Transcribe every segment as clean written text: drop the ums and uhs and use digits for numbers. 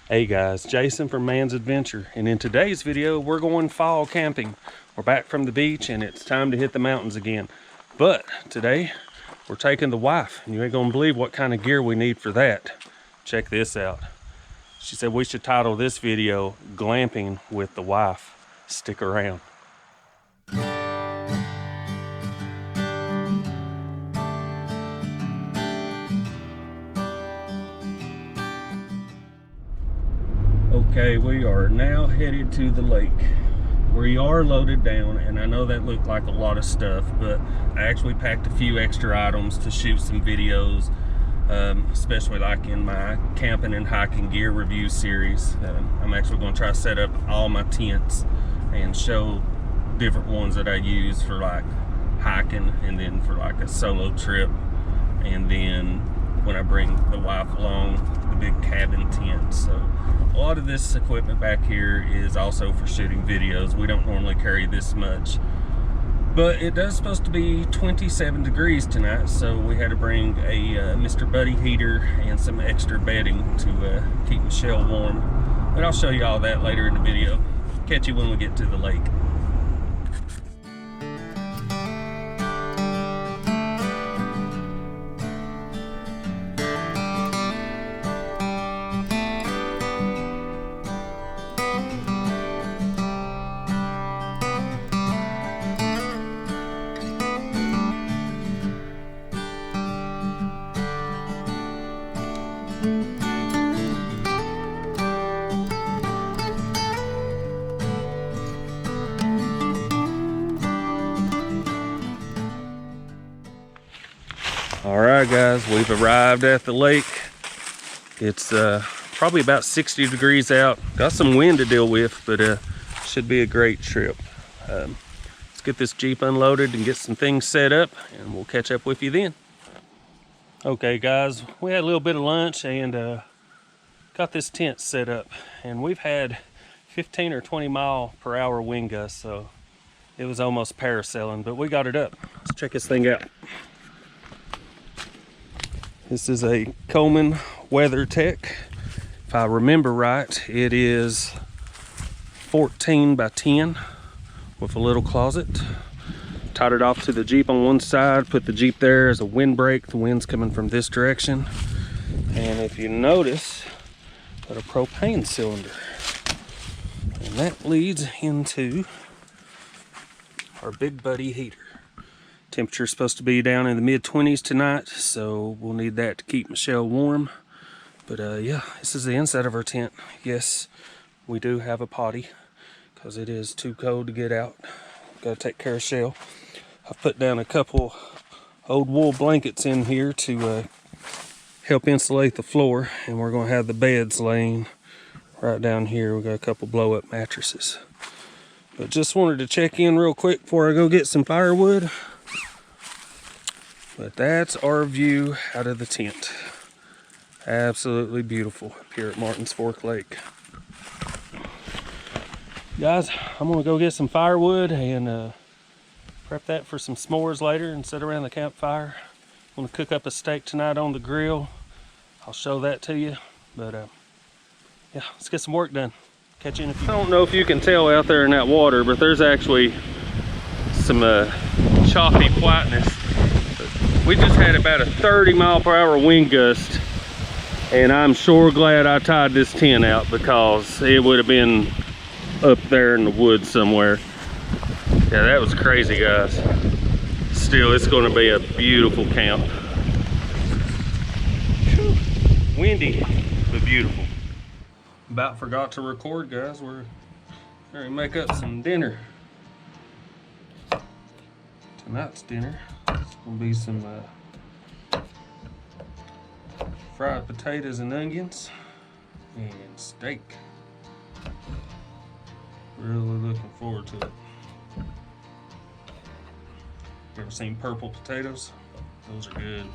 Hey guys, Jason from Man's Adventure, and in today's video we're going fall camping. We're back from the beach and it's time to hit the mountains again. But today we're taking the wife, and you ain't gonna believe what kind of gear we need for that. Check this out. She said we should title this video Glamping with the Wife. Stick around. Okay, we are now headed to the lake. We are loaded down, and I know that looked like a lot of stuff, but I actually packed a few extra items to shoot some videos, especially like in my camping and hiking gear review series. I'm actually going to try to set up all my tents and show different ones that I use for like hiking, and then for like a solo trip, and then when I bring the wife along, the big cabin tent. So a lot of this equipment back here is also for shooting videos. We don't normally carry this much, but it does supposed to be 27 degrees tonight, so we had to bring a Mr. Buddy heater and some extra bedding to keep Michelle warm. But I'll show you all that later in the video. Catch you when we get to the lake. Alright guys, we've arrived at the lake. It's probably about 60 degrees out. Got some wind to deal with, but should be a great trip. Let's get this Jeep unloaded and get some things set up, and we'll catch up with you then. Okay guys, we had a little bit of lunch and got this tent set up, and we've had 15 or 20 mile per hour wind gusts, so it was almost parasailing, but we got it up. Let's check this thing out. This is a Coleman WeatherTech. If I remember right, it is 14 by 10 with a little closet. Tied it off to the Jeep on one side, put the Jeep there as a windbreak. The wind's coming from this direction. And if you notice, got a propane cylinder. And that leads into our Big Buddy heater. Temperature is supposed to be down in the mid-20s tonight, so we'll need that to keep Michelle warm. But yeah, this is the inside of our tent. Yes, we do have a potty because it is too cold to get out. Got to take care of Shell. I've put down a couple old wool blankets in here to help insulate the floor, and we're going to have the beds laying right down here. We got a couple blow-up mattresses. But just wanted to check in real quick before I go get some firewood. But that's our view out of the tent. Absolutely beautiful up here at Martins Fork Lake. Guys, I'm gonna go get some firewood and prep that for some s'mores later and sit around the campfire. I'm gonna cook up a steak tonight on the grill. I'll show that to you. But yeah, let's get some work done. Catch you in a few. I don't know if you can tell out there in that water, but there's actually some choppy whiteness. We just had about a 30 mile per hour wind gust, and I'm sure glad I tied this tent out because it would have been up there in the woods somewhere. Yeah, that was crazy, guys. Still, it's going to be a beautiful camp. Whew. Windy, but beautiful. About forgot to record, guys. We're going to make up some dinner. Tonight's dinner is going to be some fried potatoes and onions and steak. Really looking forward to it. You ever seen purple potatoes? Those are good.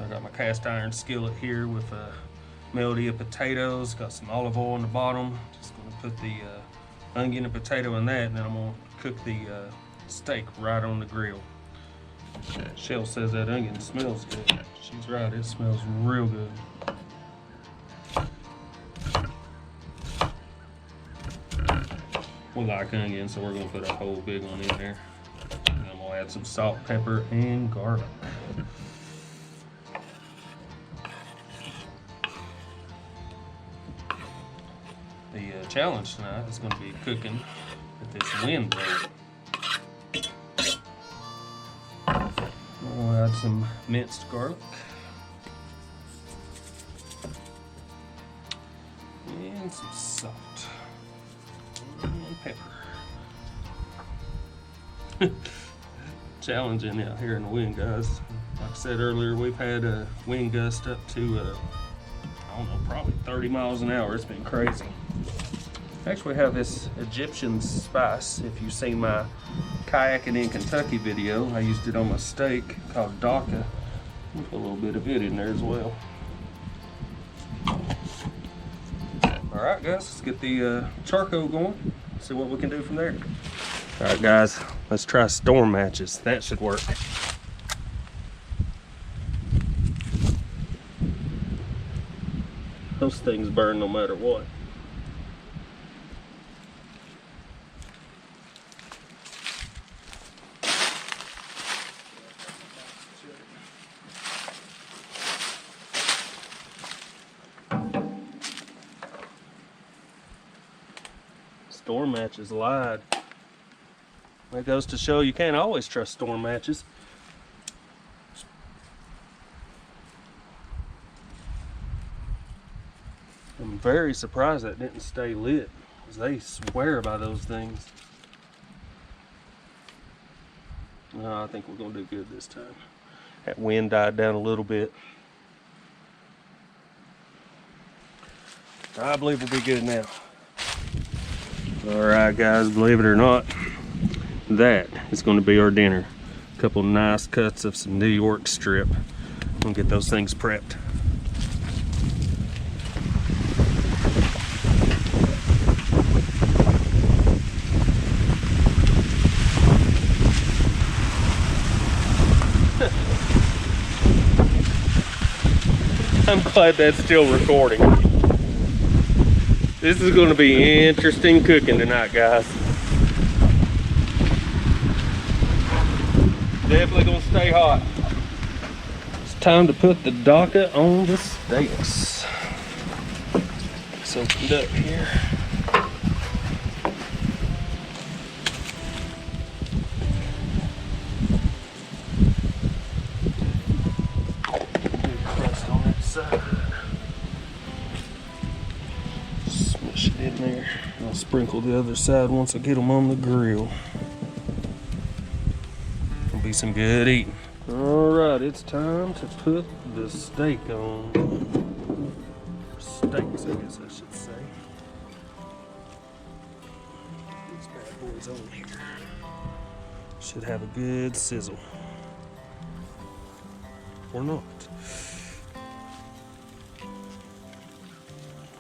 I got my cast iron skillet here with a melody of potatoes. Got some olive oil on the bottom. Just going to put the onion and potato in that, and then I'm going to cook the steak right on the grill. Shell says that onion smells good. She's right, it smells real good. We like onions, so we're gonna put a whole big one in there. And I'm gonna add some salt, pepper, and garlic. The challenge tonight is gonna be cooking with this wind blowing. We'll add some minced garlic. And some salt. And pepper. Challenging out here in the wind, guys. Like I said earlier, we've had a wind gust up to, I don't know, probably 30 miles an hour. It's been crazy. Actually, we have this Egyptian spice. If you've seen my kayaking in Kentucky video, I used it on my steak called Daka. We'll put a little bit of it in there as well. All right, guys, let's get the charcoal going. See what we can do from there. All right, guys, let's try storm matches. That should work. Those things burn no matter what. Storm matches lied. That goes to show you can't always trust storm matches. I'm very surprised that didn't stay lit, because they swear by those things. No, I think we're going to do good this time. That wind died down a little bit. I believe we'll be good now. Alright guys, believe it or not, that is going to be our dinner. A couple nice cuts of some New York strip. We'll get those things prepped. I'm glad that's still recording. This is going to be interesting cooking tonight, guys. Definitely going to stay hot. It's time to put the Daka on the steaks. It's opened up here. Big crust on that side. Smush it in there. I'll sprinkle the other side once I get them on the grill. Gonna be some good eating. Alright, it's time to put the steak on. Steaks, I guess I should say. These bad boys on here. Should have a good sizzle. Or not.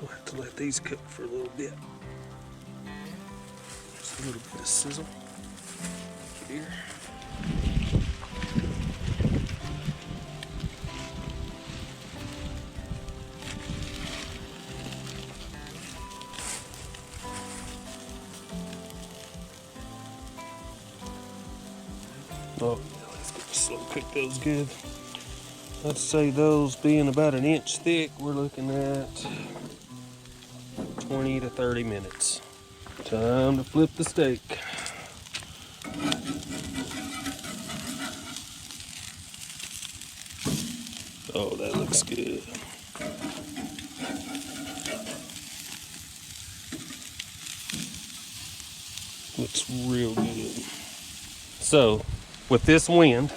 We'll have to let these cook for a little bit. Just a little bit of sizzle here. Oh, let's get slow cook those good. Let's say those being about an inch thick, we're looking at 20 to 30 minutes. Time to flip the steak. Oh, that looks good. Looks real good. So, with this wind,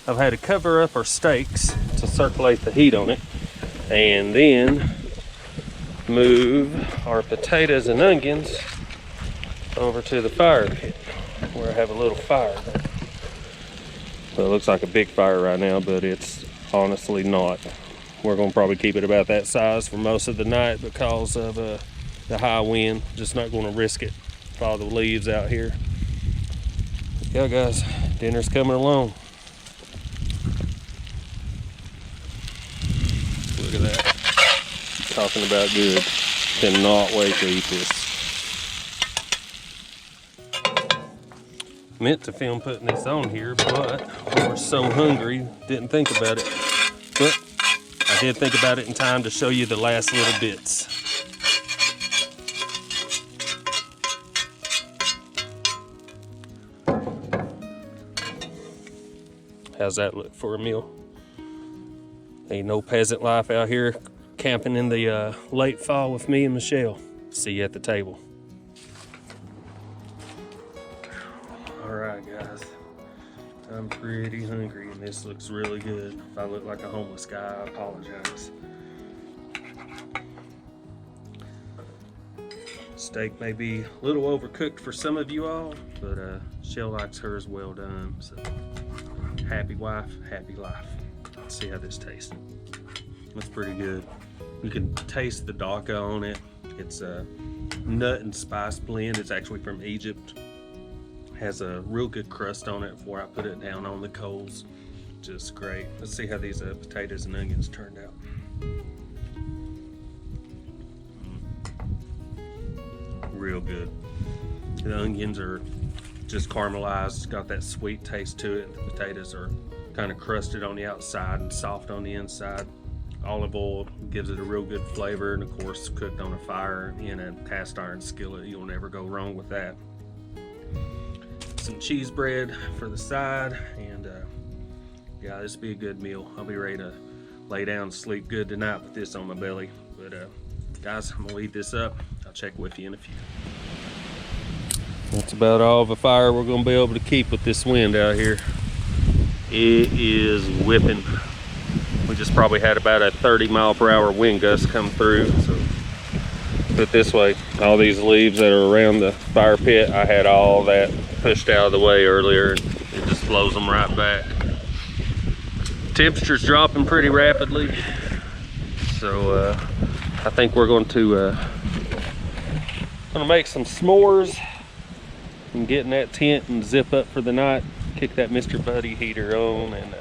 I've had to cover up our steaks to circulate the heat on it, and then move our potatoes and onions over to the fire pit where I have a little fire. Well, it looks like a big fire right now, but it's honestly not. We're going to probably keep it about that size for most of the night because of the high wind. Just not going to risk it with all the leaves out here. Yeah, guys, dinner's coming along. Look at that. Talking about good. Cannot wait to eat this. Meant to film putting this on here, but we were so hungry, didn't think about it. But I did think about it in time to show you the last little bits. How's that look for a meal? Ain't no peasant life out here camping in the late fall with me and Michelle. See you at the table. All right, guys. I'm pretty hungry and this looks really good. If I look like a homeless guy, I apologize. Steak may be a little overcooked for some of you all, but Shell likes hers well done. So happy wife, happy life. Let's see how this tastes. That's pretty good. You can taste the daca on it. It's a nut and spice blend. It's actually from Egypt. Has a real good crust on it before I put it down on the coals. Just great. Let's see how these potatoes and onions turned out. Real good. The onions are just caramelized. It's got that sweet taste to it. The potatoes are kind of crusted on the outside and soft on the inside. Olive oil gives it a real good flavor, and of course cooked on a fire in a cast iron skillet. You'll never go wrong with that. Some cheese bread for the side, and yeah, this will be a good meal. I'll be ready to lay down and sleep good tonight with this on my belly. But guys, I'm gonna eat this up. I'll check with you in a few. That's about all the fire we're gonna be able to keep with this wind out here. It is whipping. We just probably had about a 30-mile-per-hour wind gust come through. So put it this way, all these leaves that are around the fire pit, I had all that pushed out of the way earlier, and it just blows them right back. Temperature's dropping pretty rapidly, so I think we're going to make some s'mores and get in that tent and zip up for the night. Kick that Mr. Buddy heater on and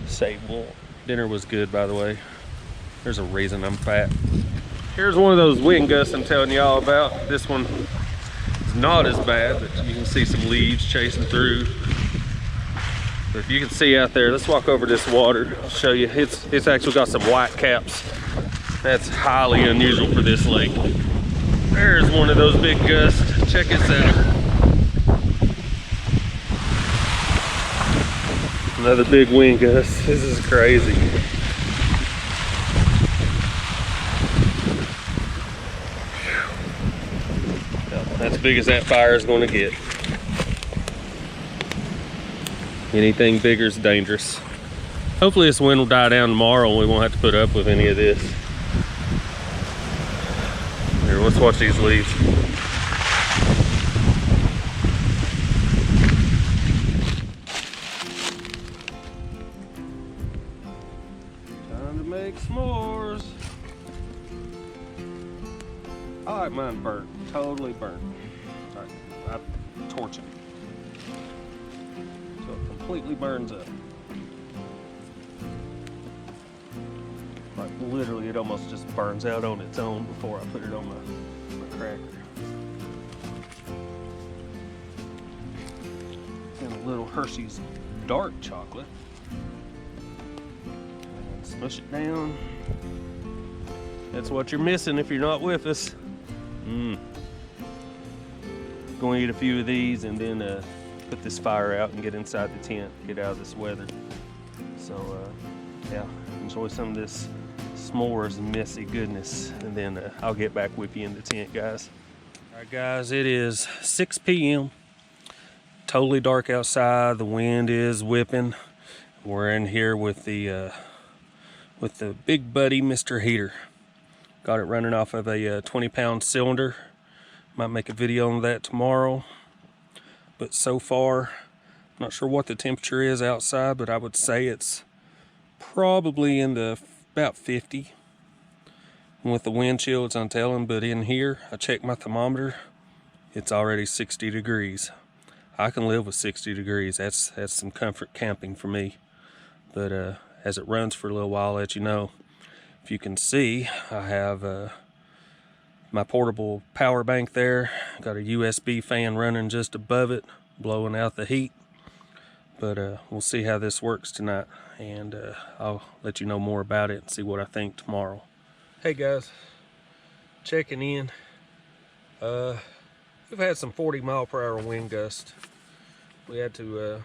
stay warm. Dinner was good, by the way. There's a reason I'm fat. Here's one of those wind gusts I'm telling you all about. This one is not as bad, but you can see some leaves chasing through. But if you can see out there, let's walk over this water. I'll show you. It's actually got some white caps. That's highly unusual for this lake. There's one of those big gusts. Check this out. Another big wind gust. This is crazy. That's as big as that fire is going to get. Anything bigger is dangerous. Hopefully this wind will die down tomorrow and we won't have to put up with any of this. Here, let's watch these leaves. Time to make s'mores. I like mine burnt, totally burnt. I torch it so it completely burns up. Like literally, it almost just burns out on its own before I put it on my cracker. And a little Hershey's dark chocolate. And smush it down. That's what you're missing if you're not with us. Going to eat a few of these and then put this fire out and get inside the tent, get out of this weather. So yeah, enjoy some of this s'mores messy goodness, and then I'll get back with you in the tent, guys. All right, guys, it is 6 p.m. Totally dark outside. The wind is whipping. We're in here with the Big Buddy Mr. Heater. Got it running off of a 20-pound cylinder. Might make a video on that tomorrow. But so far, not sure what the temperature is outside, but I would say it's probably in the about 50. And with the wind chill, it's untelling, but in here, I checked my thermometer. It's already 60 degrees. I can live with 60 degrees. That's some comfort camping for me. But as it runs for a little while, I'll let you know. If you can see, I have my portable power bank there. Got a USB fan running just above it. blowing out the heat. But we'll see how this works tonight, and I'll let you know more about it and see what I think tomorrow. Hey guys, checking in. We've had some 40-mile-per-hour wind gusts. We had to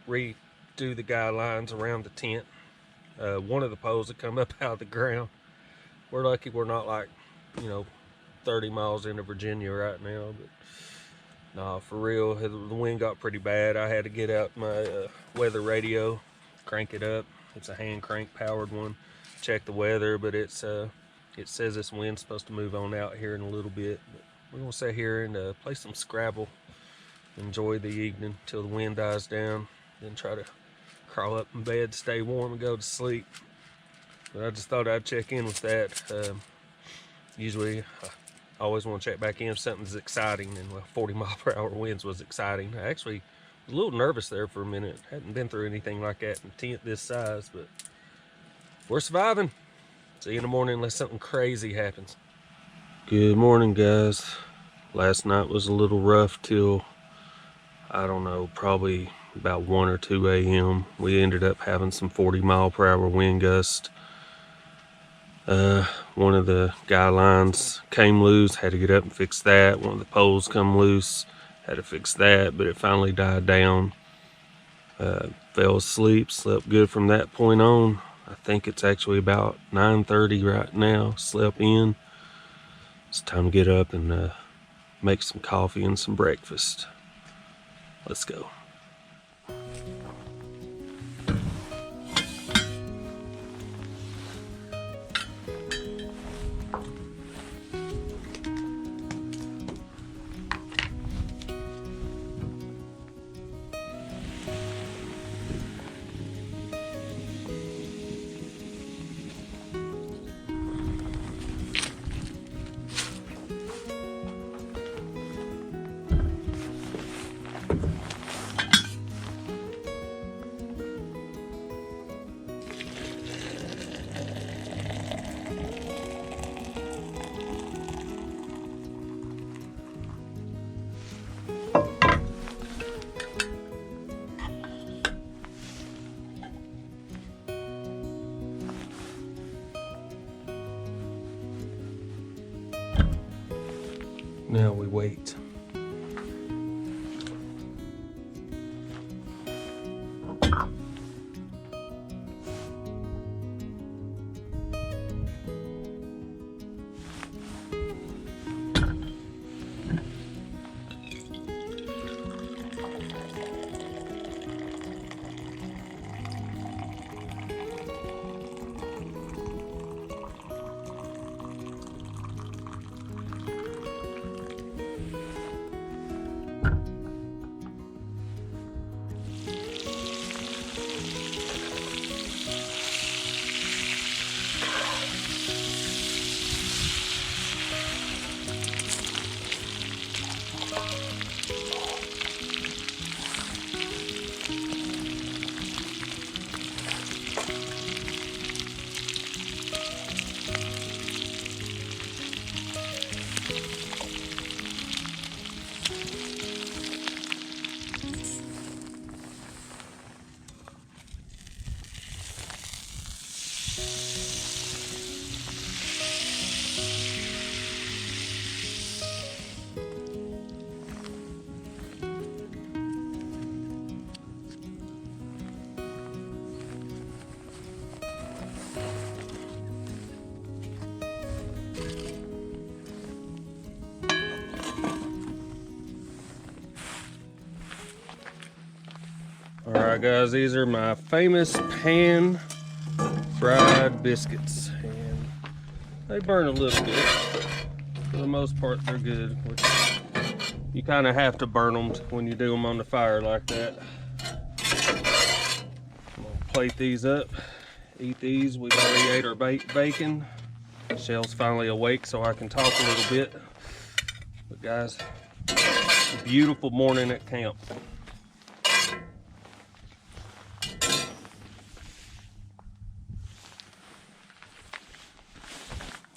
redo the guidelines around the tent. One of the poles had come up out of the ground. We're lucky we're not like, 30 miles into Virginia right now, but nah, for real, the wind got pretty bad. I had to get out my weather radio, crank it up. It's a hand crank powered one. Check the weather, but it says this wind's supposed to move on out here in a little bit. But we're gonna sit here and play some Scrabble, enjoy the evening till the wind dies down, then try to crawl up in bed, stay warm, and go to sleep. But I just thought I'd check in with that. Usually, I always want to check back in if something's exciting, and 40-mile-per-hour winds was exciting. I actually was a little nervous there for a minute. Hadn't been through anything like that in a tent this size, but we're surviving. See you in the morning unless something crazy happens. Good morning, guys. Last night was a little rough till, I don't know, probably about 1 or 2 a.m. We ended up having some 40-mile-per-hour wind gusts. One of the guy lines came loose, had to get up and fix that. One of the poles come loose, had to fix that, but it finally died down. Fell asleep, slept good from that point on. I think it's actually about 9:30 right now. Slept in. It's time to get up and make some coffee and some breakfast. Let's go. Now we wait. Alright guys, these are my famous pan fried biscuits, and they burn a little bit. For the most part they're good. You kind of have to burn them when you do them on the fire like that. I'm gonna plate these up, eat these. We've already ate our bacon. Shell's finally awake so I can talk a little bit. But guys, it's a beautiful morning at camp.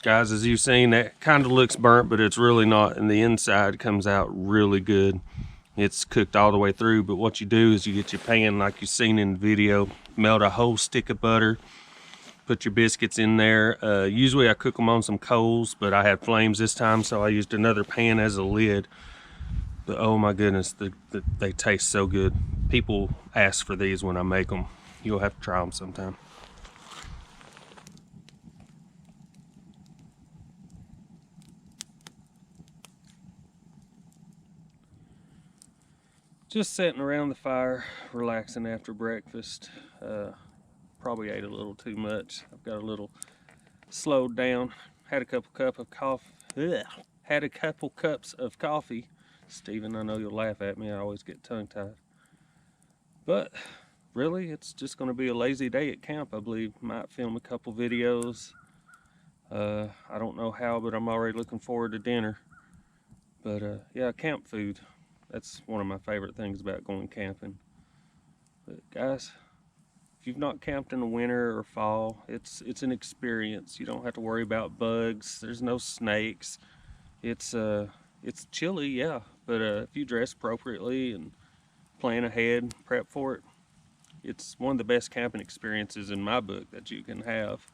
Guys, as you've seen, that kind of looks burnt, but it's really not, and the inside comes out really good. it's cooked all the way through. But what you do is you get your pan like you've seen in the video, melt a whole stick of butter, put your biscuits in there. Usually I cook them on some coals, but I had flames this time, so I used another pan as a lid. But oh my goodness, they taste so good. People ask for these when I make them. You'll have to try them sometime. Just sitting around the fire, relaxing after breakfast. Probably ate a little too much. I've got a little slowed down. Had a couple cups of coffee. Stephen, I know you'll laugh at me. I always get tongue-tied. But really, it's just going to be a lazy day at camp, I believe. Might film a couple videos. I don't know how, but I'm already looking forward to dinner. But yeah, camp food. That's one of my favorite things about going camping. But guys, if you've not camped in the winter or fall, it's an experience. You don't have to worry about bugs. There's no snakes. It's chilly, yeah, but if you dress appropriately and plan ahead, prep for it, it's one of the best camping experiences in my book that you can have.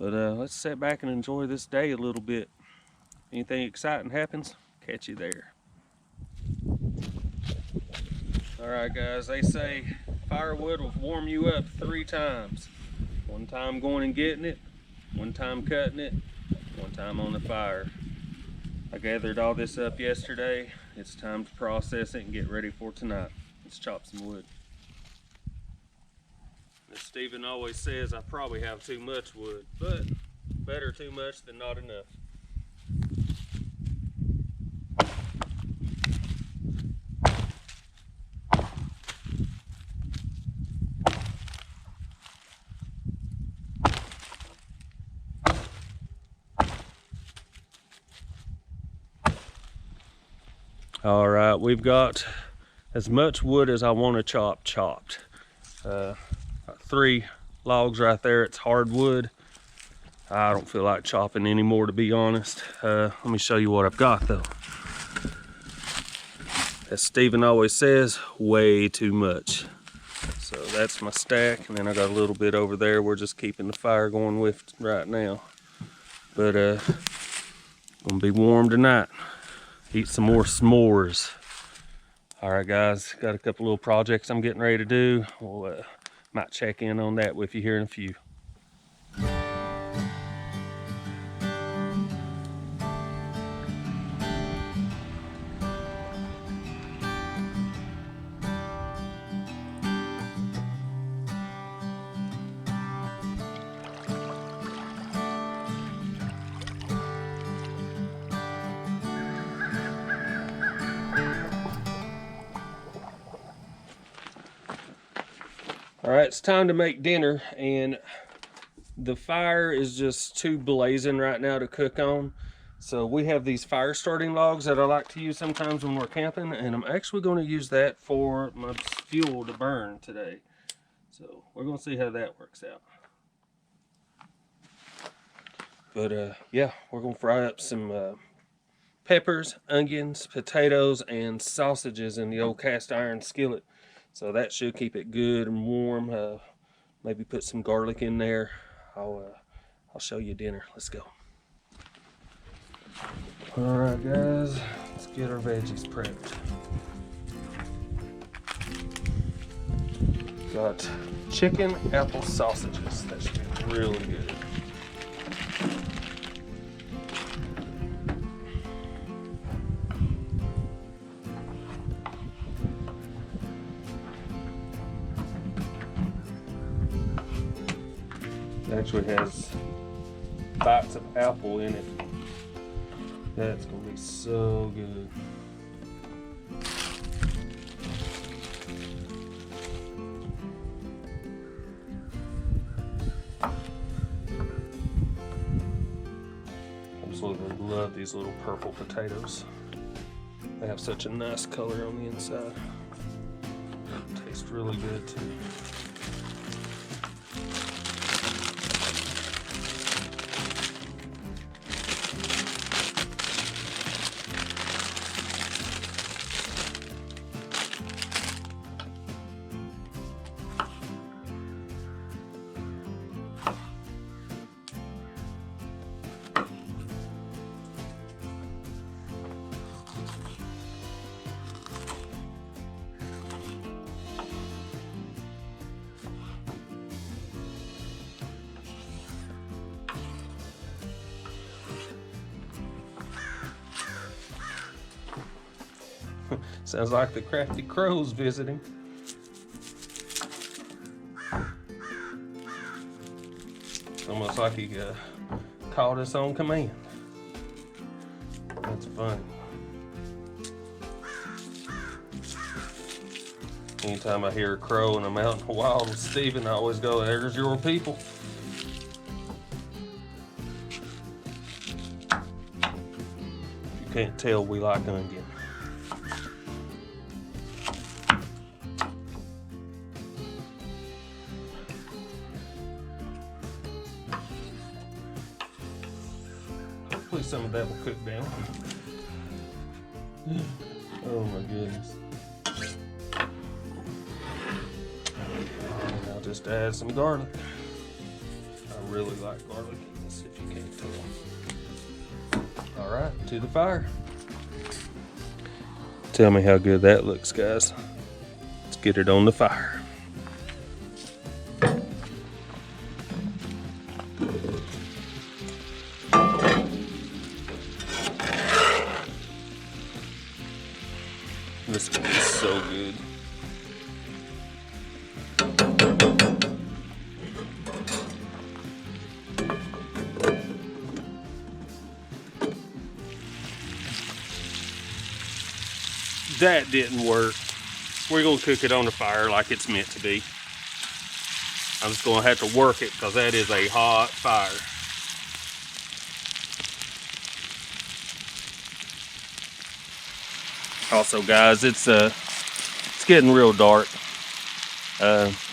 But let's sit back and enjoy this day a little bit. Anything exciting happens, catch you there. Alright guys, they say firewood will warm you up 3 times. One time going and getting it, one time cutting it, one time on the fire. I gathered all this up yesterday. It's time to process it and get ready for tonight. Let's chop some wood. As Stephen always says, I probably have too much wood, but better too much than not enough. All right, we've got as much wood as I want to chop chopped. 3 logs right there. It's hardwood. I don't feel like chopping anymore, to be honest. Let me show you what I've got though. As Stephen always says, way too much. So that's my stack, and then I got a little bit over there. We're just keeping the fire going with right now. But gonna be warm tonight. Eat some more s'mores. All right, guys, got a couple little projects I'm getting ready to do. We'll might check in on that with you here in a few. All right, it's time to make dinner, and the fire is just too blazing right now to cook on. So we have these fire starting logs that I like to use sometimes when we're camping, and I'm actually going to use that for my fuel to burn today. So we're going to see how that works out. But yeah, we're going to fry up some peppers, onions, potatoes, and sausages in the old cast iron skillet. So that should keep it good and warm. Maybe put some garlic in there. I'll show you dinner. Let's go. All right, guys, let's get our veggies prepped. Got chicken apple sausages. That should be really good. It actually has bites of apple in it. That's gonna be so good. Absolutely love these little purple potatoes. They have such a nice color on the inside. Taste really good too. Sounds like the crafty crow's visiting. Almost like he caught us on command. That's funny. Anytime I hear a crow and I'm out in the wild with Steven, I always go, "There's your people." You can't tell, we like onion. Hopefully some of that will cook down. Oh my goodness. And I'll just add some garlic. I really like garlic in this, if you can't tell. All right, to the fire. Tell me how good that looks, guys. Let's get it on the fire. This is so good. That didn't work. We're gonna cook it on the fire like it's meant to be. I'm just gonna have to work it because that is a hot fire. Also, guys, it's getting real dark.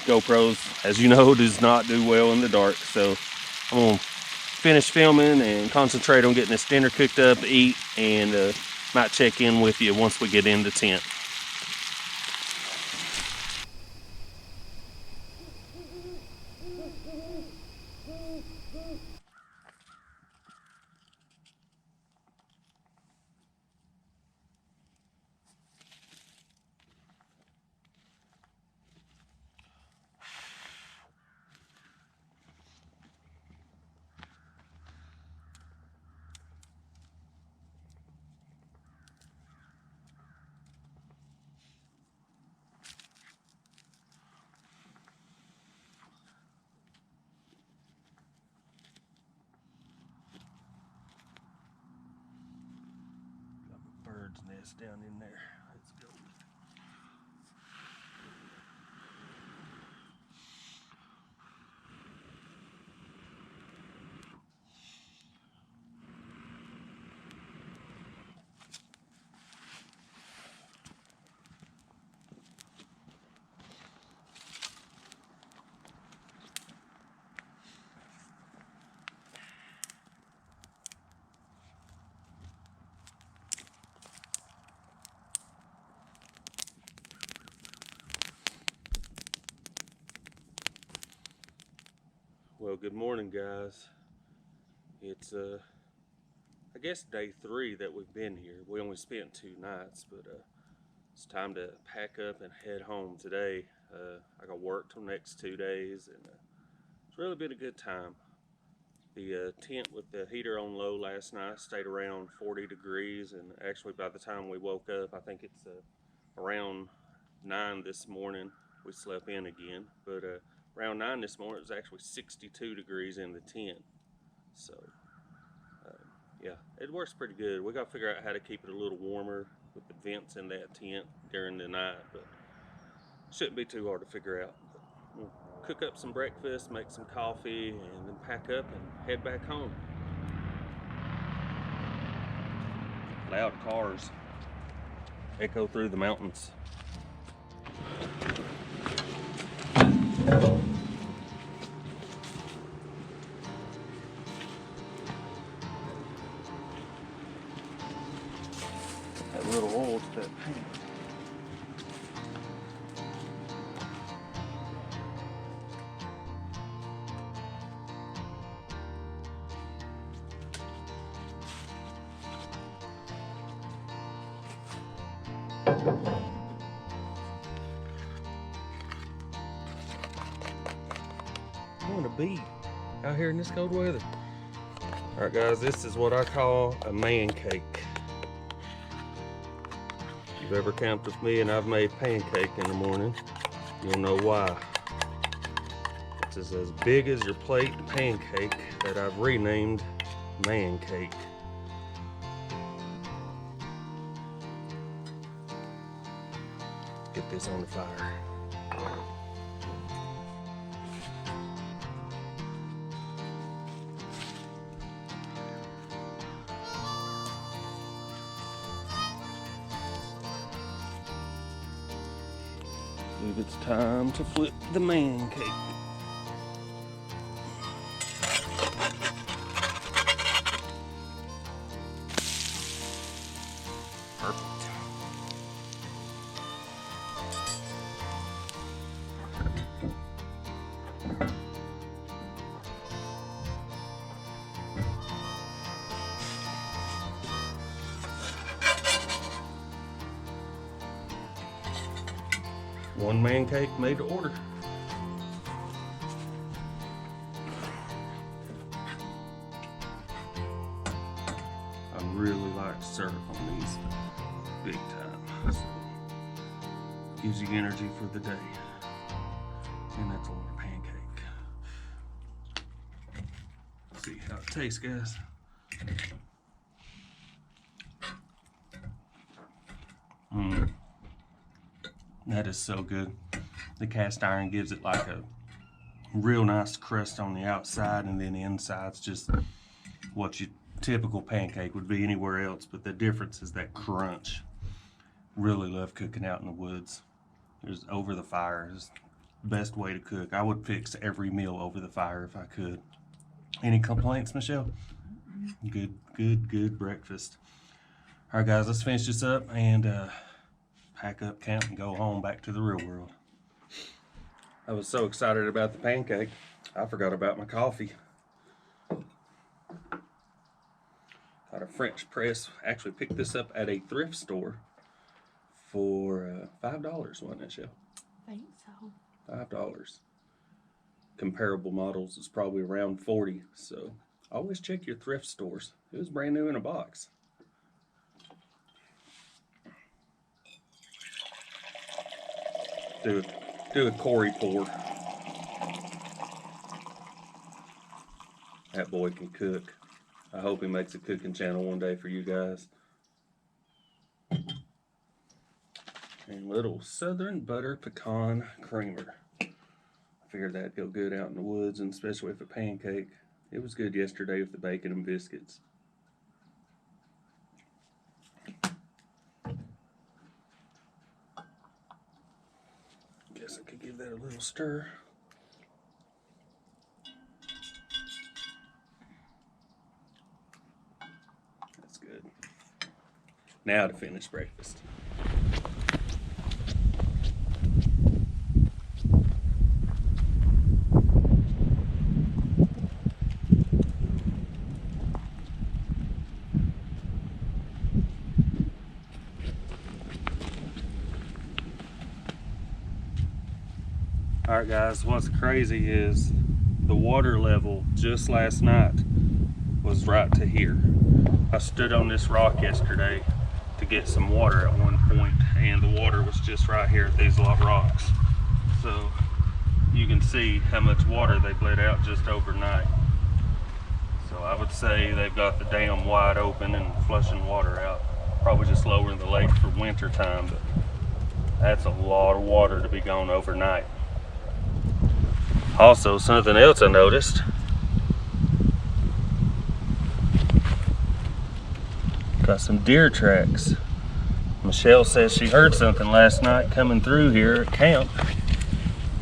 GoPros, as you know, does not do well in the dark, so I'm gonna finish filming and concentrate on getting this dinner cooked up, eat, and might check in with you once we get in the tent. Bird's nest down in there. Let's go. Well, good morning, guys. It's I guess day 3 that we've been here. We only spent 2 nights, but it's time to pack up and head home today. I got work till next 2 days, and it's really been a good time. The tent with the heater on low last night stayed around 40 degrees, and actually by the time we woke up, I think it's around 9 this morning, we slept in again. But around 9 this morning, it was actually 62 degrees in the tent. So yeah, it works pretty good. We got to figure out how to keep it a little warmer with the vents in that tent during the night, but shouldn't be too hard to figure out. We'll cook up some breakfast, make some coffee, and then pack up and head back home. Loud cars echo through the mountains. That little oil to that paint. I want to be out here in this cold weather. Alright guys, this is what I call a man cake. If you've ever camped with me and I've made pancake in the morning, you'll know why. It's as big as your plate pancake that I've renamed man cake. Get this on the fire. believe it's time to flip the man cake. Perfect. One man cake made to order. I really like syrup on these, big time. So, gives you energy for the day. And that's a lot of pancake. Let's see how it tastes, guys. That is so good. The cast iron gives it like a real nice crust on the outside, and then the inside's just what your typical pancake would be anywhere else, but the difference is that crunch. Really love cooking out in the woods. There's over the fire is the best way to cook. I would fix every meal over the fire if I could. Any complaints, Michelle? Good breakfast. All right, guys, let's finish this up and pack up camp and go home back to the real world. I was so excited about the pancake, I forgot about my coffee. Got a French press. Actually picked this up at a thrift store for $5, wasn't it, Shell? I think so. $5. Comparable models is probably around 40, so always check your thrift stores. It was brand new in a box. Do a Corey pour. That boy can cook. I hope he makes a cooking channel one day for you guys. And little Southern Butter Pecan Creamer. I figured that'd go good out in the woods, and especially with a pancake. It was good yesterday with the bacon and biscuits. Guess I could give that a little stir. That's good. Now to finish breakfast. Alright guys, what's crazy is the water level just last night was right to here. I stood on this rock yesterday to get some water at one point, and the water was just right here at these rocks. So you can see how much water they've let out just overnight. So I would say they've got the dam wide open and flushing water out. Probably just lowering the lake for winter time, but that's a lot of water to be gone overnight. Also, something else I noticed. Got some deer tracks. Michelle says she heard something last night coming through here at camp,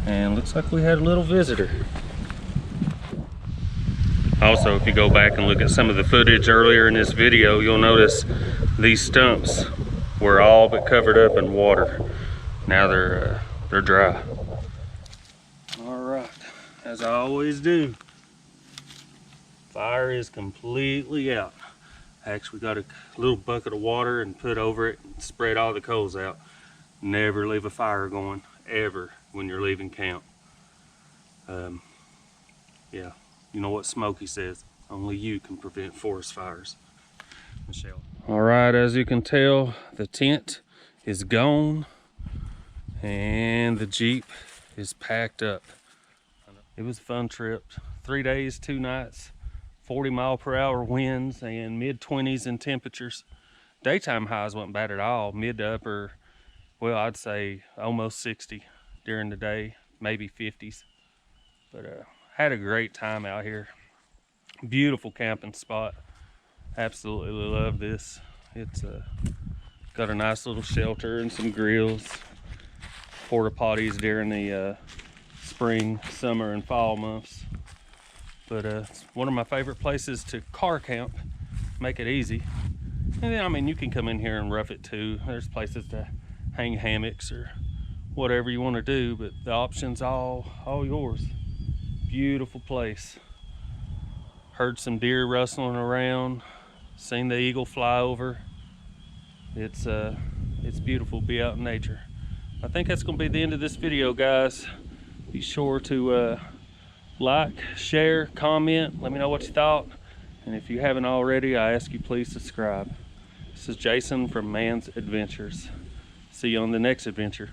and looks like we had a little visitor. Also, if you go back and look at some of the footage earlier in this video, you'll notice these stumps were all but covered up in water. Now they're dry. As I always do, fire is completely out. I actually got a little bucket of water and put over it and spread all the coals out. Never leave a fire going, ever, when you're leaving camp. Yeah, you know what Smokey says, only you can prevent forest fires. Michelle. All right, as you can tell, the tent is gone and the Jeep is packed up. It was a fun trip. 3 days, 2 nights, 40-mile-per-hour winds and mid-20s in temperatures. Daytime highs wasn't bad at all, mid to upper, well, I'd say almost 60 during the day, maybe 50s. But had a great time out here. Beautiful camping spot. Absolutely love this. It's got a nice little shelter and some grills, porta potties during the spring, summer, and fall months. But it's one of my favorite places to car camp. Make it easy. And then, I mean, you can come in here and rough it too. There's places to hang hammocks or whatever you want to do, but the option's all yours. Beautiful place. Heard some deer rustling around. Seen the eagle fly over. It's beautiful to be out in nature. I think that's going to be the end of this video, guys. Be sure to like, share, comment. Let me know what you thought. And if you haven't already, I ask you please subscribe. This is Jason from Man's Adventures. See you on the next adventure.